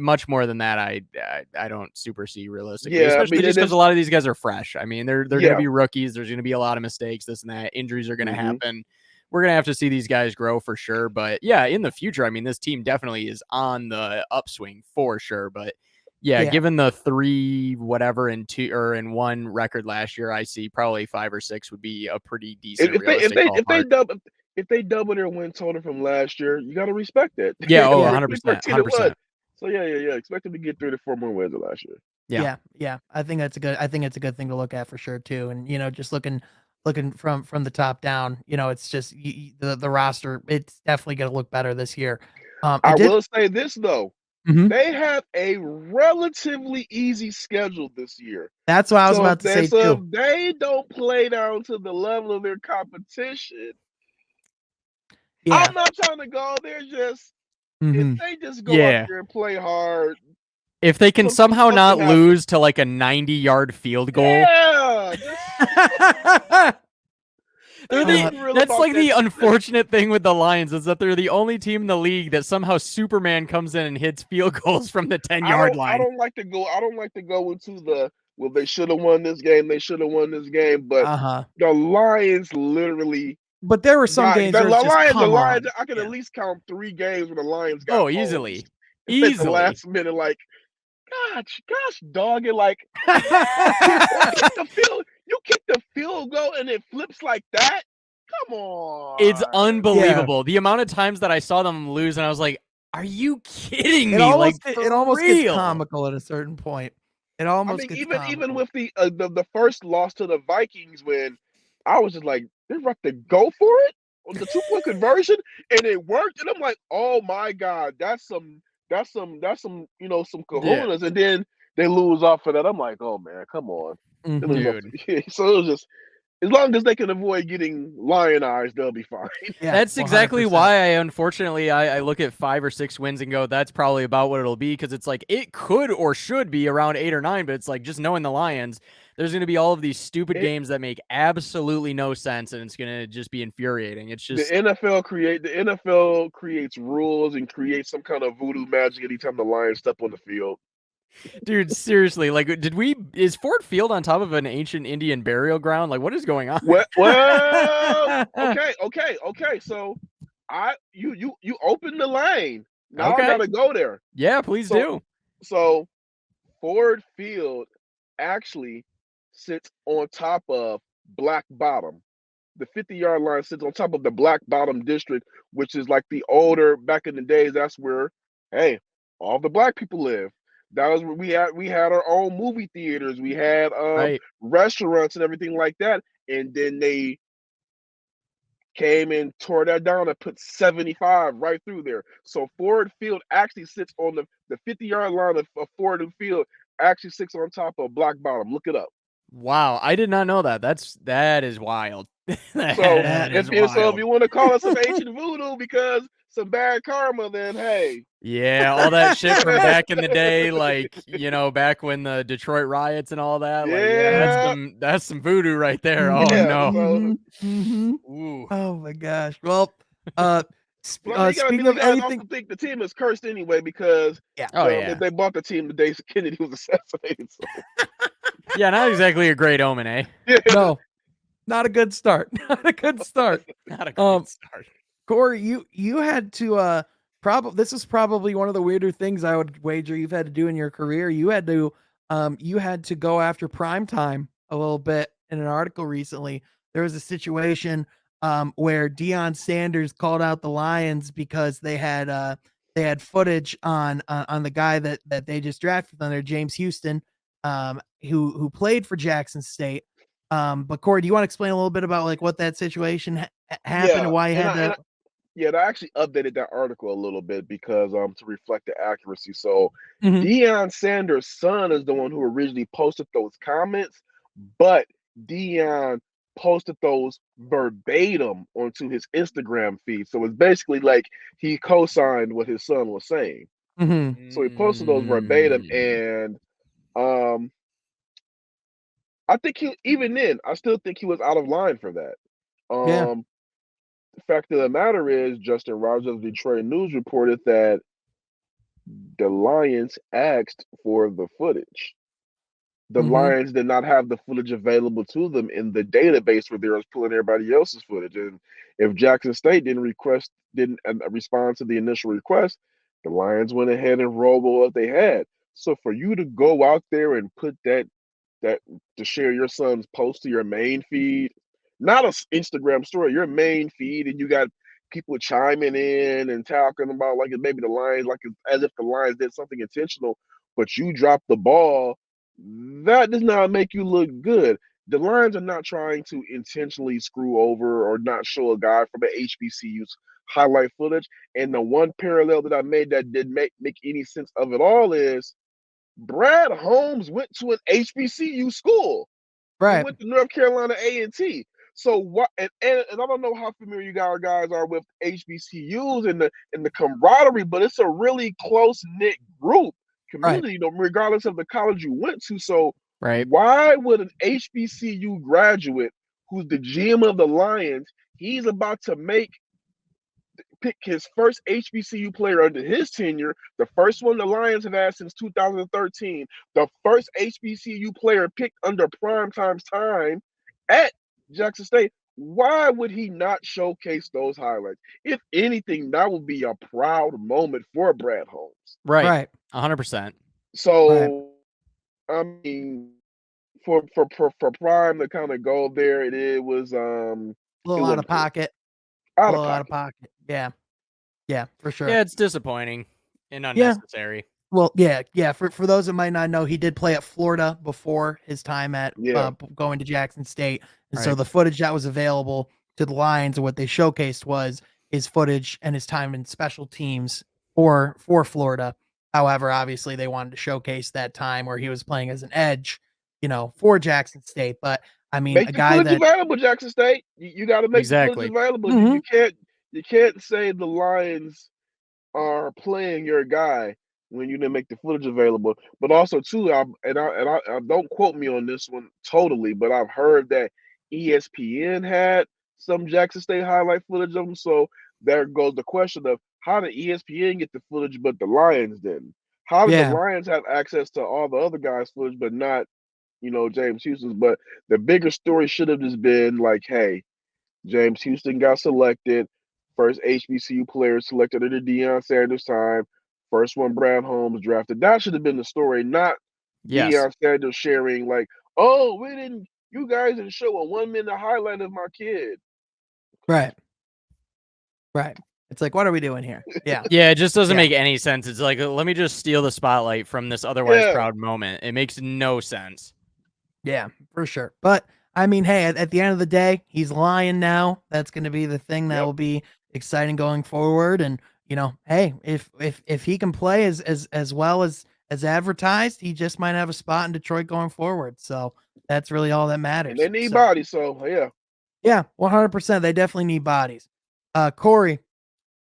much more than that, I don't super see realistically, Yeah, I especially mean, just because a lot of these guys are fresh. I mean, they're going to Yeah. be rookies. There's going to be a lot of mistakes, this and that. Injuries are going to Mhm. happen. We're going to have to see these guys grow for sure. But yeah, in the future, I mean, this team definitely is on the upswing for sure. But yeah, Yeah. given the 3 whatever and 2 or in 1 record last year, I see probably 5 or 6 would be a pretty decent realistic ballpark. If they double their win total from last year, you got to respect it. Yeah, oh, Yeah. 100%, 13-1. 100%. So yeah. Expect them to get 3 to 4 more wins than last year. Yeah. I think it's a good thing to look at for sure too. And just looking from the top down, it's just the roster. It's definitely going to look better this year. I will say this though. Mhm. They have a relatively easy schedule this year. That's what I was about to say So too. if they don't play down to the level of their competition, Yeah. I'm not trying to go there. Just if Mhm. they just go out Yeah. there and play hard, If they can something somehow not happens. lose to like a 90-yard field goal. Yeah, They're Nothing real that's about like the that. unfortunate thing with the Lions is that they're the only team in the league that somehow Superman comes in and hits field goals from the 10-yard I line. don't like to go into the, well, they should have won this game. They should have won this game. But the Lions literally. But there were some games where it's just, come on. I can at least count 3 games where the Lions got Oh, easily. hosed. At the last minute, like, gosh, dog it, like you kick the field goal and it flips like that. Come on. It's unbelievable. Yeah. The amount of times that I saw them lose and I was like, are you kidding me? It almost gets comical at a certain point. It almost gets comical. Even with the first loss to the Vikings, when I was just like, they're about to go for it on the 2-point conversion, and it worked, and I'm like, oh my God, that's some some some kahunas, and then they lose off of that. I'm like, oh man, come on. Dude. So it was just, as long as they can avoid getting lionized, they'll be fine. Yeah, that's exactly 100%. Why unfortunately I look at 5 or 6 wins and go, that's probably about what it'll be, because it's like it could or should be around 8 or 9, but it's like, just knowing the Lions, there's going to be all of these stupid games that make absolutely no sense, and it's going to just be infuriating. It's just the NFL creates rules and creates some kind of voodoo magic anytime the Lions step on the field. Dude, seriously, like, is Ford Field on top of an ancient Indian burial ground? Like, what is going on? Well, okay. So you open the lane. Now I gotta go there. Yeah, please do. So Ford Field actually sits on top of Black Bottom. The 50-yard line sits on top of the Black Bottom district, which is like the older, back in the days, that's where, hey, all the black people live. That was where we had our own movie theaters. We had restaurants and everything like that. And then they came and tore that down and put 75 right through there. So Ford Field actually sits on the 50-yard line of Ford Field, actually sits on top of Black Bottom. Look it up. Wow, I did not know that. That is wild. If you want to call it some ancient voodoo because some bad karma, then hey. Yeah, all that shit from back in the day, like, back when the Detroit riots and all that. Yeah, like, that's some voodoo right there. Oh no. Oh my gosh. Well, speaking of anything, anything, I think the team is cursed anyway because they bought the team the day Kennedy was assassinated. So. Yeah, not exactly a great omen, eh? No, not a good start. Not a good start. Not a good start. Kory, you had to this is probably one of the weirder things I would wager you've had to do in your career. You had to go after prime time a little bit in an article recently. There was a situation where Deion Sanders called out the Lions because they had footage on the guy that they just drafted on there, James Houston, who played for Jackson State. But Kory, do you want to explain a little bit about like what that situation happened and why you had to? Yeah, I actually updated that article a little bit because to reflect the accuracy. So Deion Sanders' son is the one who originally posted those comments, but Deion posted those verbatim onto his Instagram feed. So it's basically like he co-signed what his son was saying. So he posted those verbatim, and I think I still think he was out of line for that. The fact of the matter is, Justin Rogers of Detroit News reported that the Lions asked for the footage. The Mhm. Lions did not have the footage available to them in the database where they was pulling everybody else's footage. And if Jackson State didn't respond to the initial request, the Lions went ahead and rolled with what they had. So for you to go out there and put that to share your son's post to your main feed, not a Instagram story, your main feed, and you got people chiming in and talking about like maybe the Lions, like as if the Lions did something intentional, but you dropped the ball. That does not make you look good. The Lions are not trying to intentionally screw over or not show a guy from an HBCU's highlight footage. And the one parallel that I made that didn't make any sense of it all is Brad Holmes went to an HBCU school. He Right. went to North Carolina A&T. So what? And I don't know how familiar you guys are with HBCUs and the camaraderie, but it's a really close knit group Right. community, regardless of the college you went to. So Right. why would an HBCU graduate who's the GM of the Lions, he's about to pick his first HBCU player under his tenure, the first one the Lions have had since 2013, the first HBCU player picked under Primetime's time at Jackson State. Why would he not showcase those highlights? If anything, that would be a proud moment for Brad Holmes. Right. Right. 100%. So, I mean, for Prime to kind of go there, it was A little out wasn't of cool. pocket. Out A of little out of pocket. pocket. Yeah. Yeah, for sure. Yeah, it's disappointing and Yeah. unnecessary. Well, yeah. For those that might not know, he did play at Florida before his time at Yeah. going to Jackson State, and so Right. the footage that was available to the Lions and what they showcased was his footage and his time in special teams for Florida. However, obviously they wanted to showcase that time where he was playing as an edge, for Jackson State. But I mean, Make a the guy footage that available, Jackson State. You got to make the footage Exactly. available. Mhm. You can't say the Lions are playing your guy when you didn't make the footage available. But also too, I don't quote me on this one totally, but I've heard that ESPN had some Jackson State highlight footage of them. So there goes the question of how did ESPN get the footage but the Lions didn't? How did the Yeah. Lions have access to all the other guys' footage but not, James Houston's? But the bigger story should have just been like, hey, James Houston got selected, first HBCU player selected under Deion Sanders' time, first one Brad Holmes drafted. That should have been the story, not Yes. Deion Sanders sharing like, oh, you guys didn't show a 1 minute highlight of my kid. Right. Right. It's like, what are we doing here? Yeah. Yeah, it just doesn't Yeah. make any sense. It's like, let me just steal the spotlight from this otherwise Yeah. proud moment. It makes no sense. Yeah, for sure. But I mean, hey, at the end of the day, he's lying now. That's going to be the thing that Yep. will be exciting going forward. And hey, if he can play as well as advertised, he just might have a spot in Detroit going forward. So that's really all that matters. And they need So, bodies, so yeah. yeah, 100%. They definitely need bodies. Kory,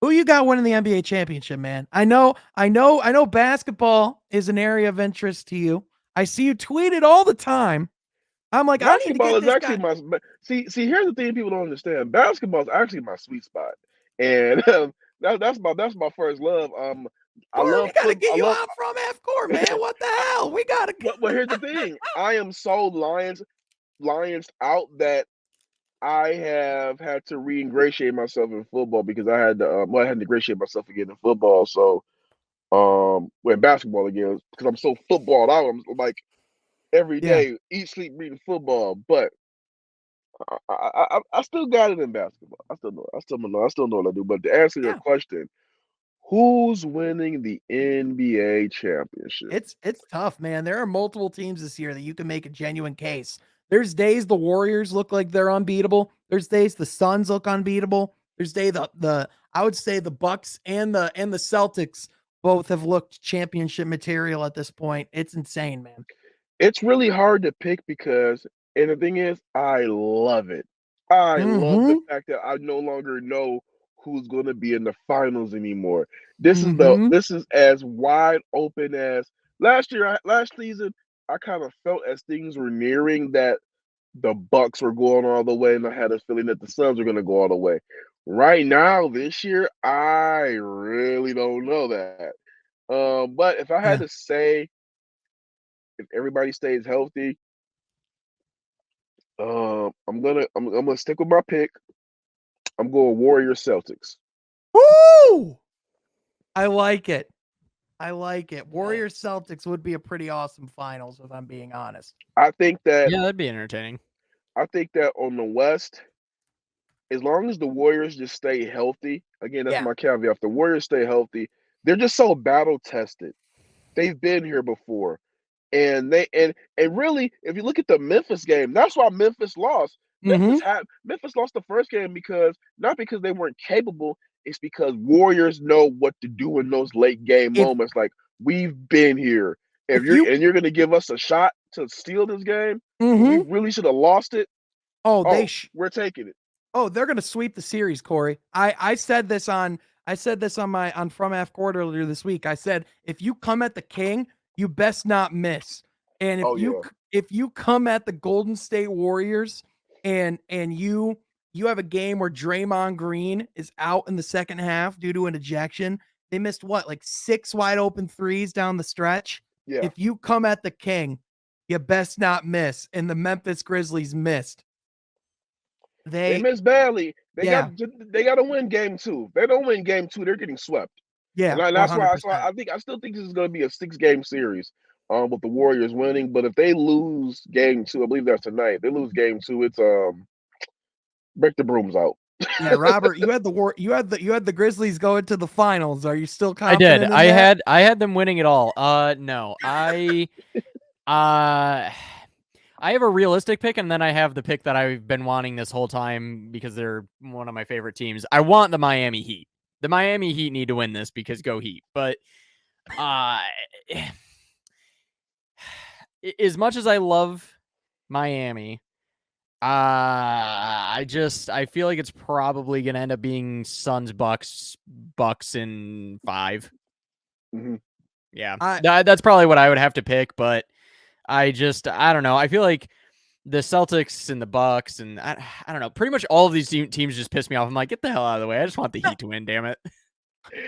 who you got winning the NBA championship, man? I know basketball is an area of interest to you. I see you tweet it all the time. I'm like, I need to Basketball get is this actually guy. see. Here's the thing people don't understand. Basketball is actually my sweet spot, and that's my first love. I Kory, love we gotta foot. get I you love. out from F Court, man. What the hell? We gotta. But here's the thing. I am so Lions out that I have had to re-ingratiate myself in football because I had to. I had to ingratiate myself again in football. So when basketball again because I'm so footballed out. I'm like every Yeah. day, eat, sleep, breathing football, but. I still got it in basketball. I still know what I do. But to answer your Yeah. question, who's winning the NBA championship? It's tough, man. There are multiple teams this year that you can make a genuine case. There's days the Warriors look like they're unbeatable. There's days the Suns look unbeatable. There's day the I would say the Bucks and the Celtics both have looked championship material at this point. It's insane, man. It's really hard to pick because, and the thing is, I love it. I love the Mm-hmm. fact that I no longer know who's going to be in the finals anymore. This Mm-hmm. is as wide open as last season. I kind of felt as things were nearing that the Bucks were going all the way, and I had a feeling that the Suns were going to go all the way. Right now, this year, I really don't know that. But if I Yeah. had to say, if everybody stays healthy, I'm gonna stick with my pick. I'm going Warriors Celtics. Woo! I like it. I like it. Warriors Celtics would be a pretty awesome finals, if I'm being honest. I think that Yeah, that'd be entertaining. on the West, as long as the Warriors just stay healthy, again, that's Yeah. my caveat. If the Warriors stay healthy, they're just so battle tested. They've been here before. And really, if you look at the Memphis game, that's why Memphis lost. Mm-hmm. Memphis lost the first game because not because they weren't capable, it's because Warriors know what to do in those late game If moments. Like, we've been here. If if you you're gonna give us a shot to steal this game when we mm-hmm. really should have lost it, Oh, we're taking it. oh, they're gonna sweep the series, Kory. I said this on my on From Half Court earlier this week. I said if you come at the King, you best not miss. And Oh yeah. if you come at the Golden State Warriors and you have a game where Draymond Green is out in the second half due to an ejection. They missed what, like 6 wide open threes down the stretch. Yeah. If you come at the King, you best not miss. And the Memphis Grizzlies missed. They They missed badly. yeah. They got to win game 2. If they don't win game 2, they're getting swept. Yeah, And that's why 100%. I still think this is going to be a 6-game series. With the Warriors winning, but if they lose game 2, I believe that's tonight. They lose game 2. It's break the brooms out. Yeah, Robert, you had the Grizzlies going to the finals. Are you still I confident did. in that? I had them winning it all. No, I have a realistic pick, and then I have the pick that I've been wanting this whole time because they're one of my favorite teams. I want the Miami Heat. The Miami Heat need to win this because go Heat. But as much as I love Miami, I feel like it's probably gonna end up being Suns Bucks in 5. Mm-hmm. Yeah, I that's probably what I would have to pick, but I don't know. I feel like the Celtics and the Bucks and I don't know. Pretty much all of these teams just piss me off. I'm like, get the hell out of the way. I just want the Heat to win. Damn it.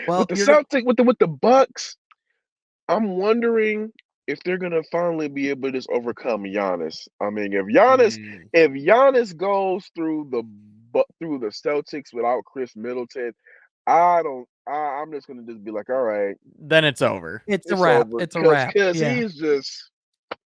well, With the you're gonna Celtics, with the Bucks, I'm wondering if they're gonna finally be able to just overcome Giannis. I mean, Mm, if Giannis goes through through the Celtics without Chris Middleton, I'm just gonna just be like, all right, then it's over. it's a it's wrap. over, It's a wrap. because Yeah. he's just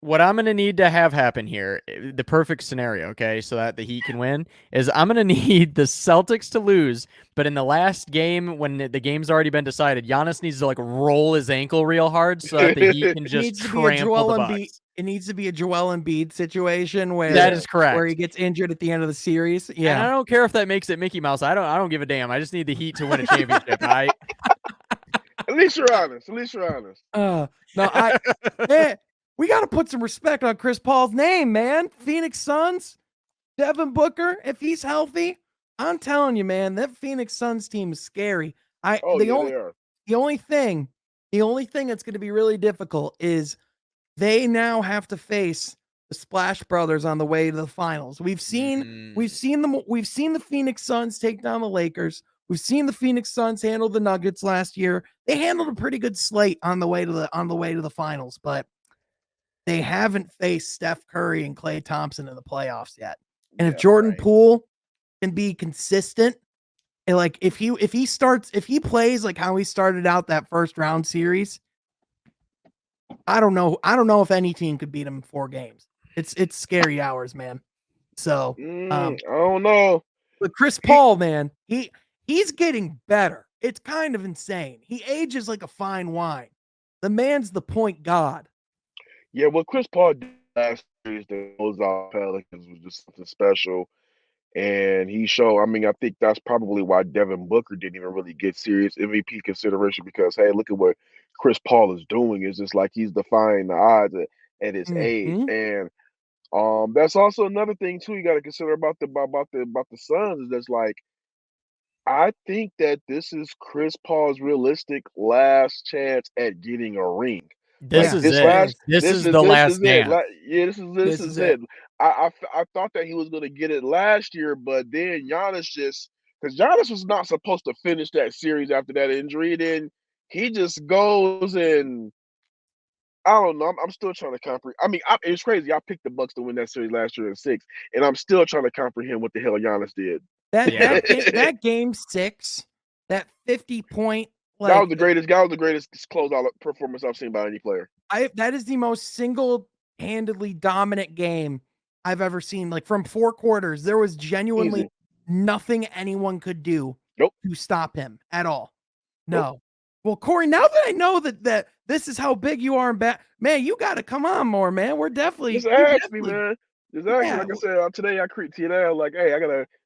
What I'm going to need to have happen here, the perfect scenario, okay, so that the Heat can win, is I'm going to need the Celtics to lose, but in the last game, when the game's already been decided, Giannis needs to, like, roll his ankle real hard so that the Heat can It just needs to be a trample the Joel Embiid. Bucks. It needs to be a Joel Embiid situation That is where correct. he gets injured at the end of the series. And I Yeah. don't care if that makes it Mickey Mouse. I don't give a damn. I just need the Heat to win a championship, all right? at least you're honest. At least you're honest. No, man, we got to put some respect on Chris Paul's name, man. Phoenix Suns, Devin Booker, if he's healthy, I'm telling you, man, that Phoenix Suns team is scary. Oh yeah, they are. The only thing that's going to be really difficult is they now have to face the Splash Brothers on the way to the finals. We've seen the Phoenix Suns take down the Lakers. We've seen the Phoenix Suns handle the Nuggets last year. They handled a pretty good slate on the way to the finals, but they haven't faced Steph Curry and Klay Thompson in the playoffs yet. And if Yeah, Jordan right. Poole can be consistent, and like if he plays like how he started out that first round series, I don't know if any team could beat him in 4 games. It's scary hours, man. So, I don't know. but Chris He, Paul, man, he's getting better. It's kind of insane. He ages like a fine wine. The man's the point god. yeah, what Chris Paul did last series that goes off Pelicans was just something special. And he showed, I mean, I think that's probably why Devin Booker didn't even really get serious MVP consideration because, hey, look at what Chris Paul is doing. It's just like he's defying the odds at his age. Mm-hmm. And that's also another thing too you got to consider about the Suns is that's like I think that this is Chris Paul's realistic last chance at getting a ring. This Like is Yeah, this it. it last, is. This is the this last is it. dance. Like, yeah, this This is is it. it. I thought that he was gonna get it last year, but then Giannis just because Giannis was not supposed to finish that series after that injury. Then he just goes and I don't know. I'm still trying to comprehend. I mean, it's crazy. I picked the Bucks to win that series last year in 6, and I'm still trying to comprehend what the hell Giannis did. That game 6, that 50-point That was like the greatest. That was the greatest closeout performance I've seen by any player. that is the most single-handedly dominant game I've ever seen. Like from 4 quarters, there was genuinely Easy. nothing anyone could do Nope. to stop him at all. Nope. No. Well, Kory, now that I know that this is how big you are in man, you got to come on more, man. We're definitely Just ask me, man. Just ask me. Yeah. Like I said, today I creeped to you now. Like, hey,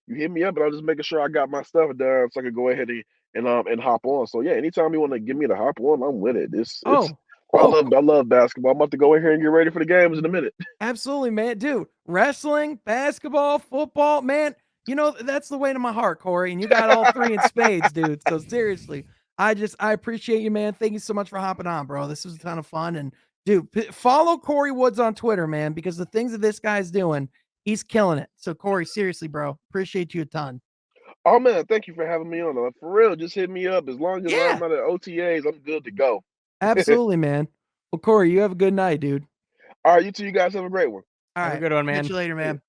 you hit me up, and I'm just making sure I got my stuff done so I can go ahead and hop on. So yeah, anytime you want to give me the hop on, I'm with it. I love basketball. I'm about to go in here and get ready for the games in a minute. Absolutely, man. Dude, wrestling, basketball, football, man, you know, that's the way to my heart, Kory. And you got all 3 in spades, dude. So seriously, I appreciate you, man. Thank you so much for hopping on, bro. This was a ton of fun. And dude, follow Kory Woods on Twitter, man, because the things that this guy's doing, he's killing it. So Kory, seriously, bro, appreciate you a ton. Oh man, thank you for having me on. For real, just hit me up. As long as I'm not at OTAs, I'm good to go. Absolutely, man. Well, Kory, you have a good night, dude. All right, you two, you guys have a great one. All right. Have a good one, man. Catch you later, man.